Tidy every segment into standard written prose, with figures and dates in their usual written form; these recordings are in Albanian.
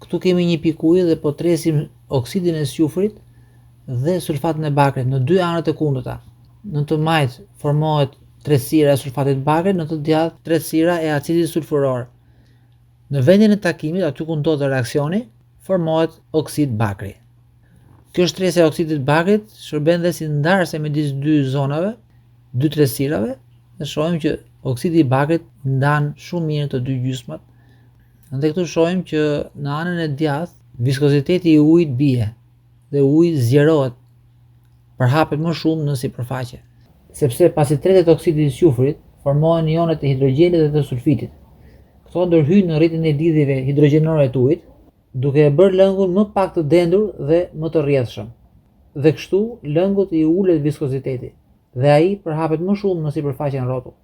Këtu kemi një pikë uji dhe po tresim oksidin e sufrit dhe sulfatin e bakrit në dy anët e kundërta. Në të majt formohet tretësira e sulfatit bakrit, në të djathtë tretësira e acidit sulfuror. Në vendin e takimit, aty ku ndodhet reaksioni, formohet oksid bakri. Kjo shtresë e oksidit bakrit shërben dhe si ndarëse midis dy zonave, dy tretësirave, dhe shohim që oksidi i bakrit ndan shumë mirë të dy gjysmat. Dhe këtu shohim që në anën e djathtë viskoziteti i ujit bie dhe uji zgjerohet, përhapet më shumë në sipërfaqe. Sepse pasi tretet oksidi i sufrit, formohen ionet e hidrogjenit dhe të sulfitit. Këto ndërhyjnë në rrjetin e lidhjeve hidrogjenore të ujit, duke e bërë lëngun më pak të dendur dhe më të rrjedhshëm. Dhe kështu lëngut i ulet viskoziteti dhe ai përhapet më shumë në sipërfaqen rrotull.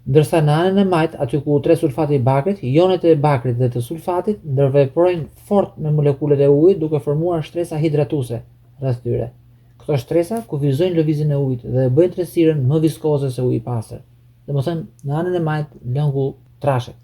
Ndërsa në anën e majt, aty ku tret sulfati i bakrit, ionet e bakrit dhe të sulfatit ndërveprojnë fort me molekulet e ujit duke formuar shtresa hidratuese rreth tyre. Këto shtresa kufizojnë lëvizjen e ujit dhe e bëjnë tretësirën më viskoze se uji i pastër. Domethënë, në anën e majt lëngu trashet.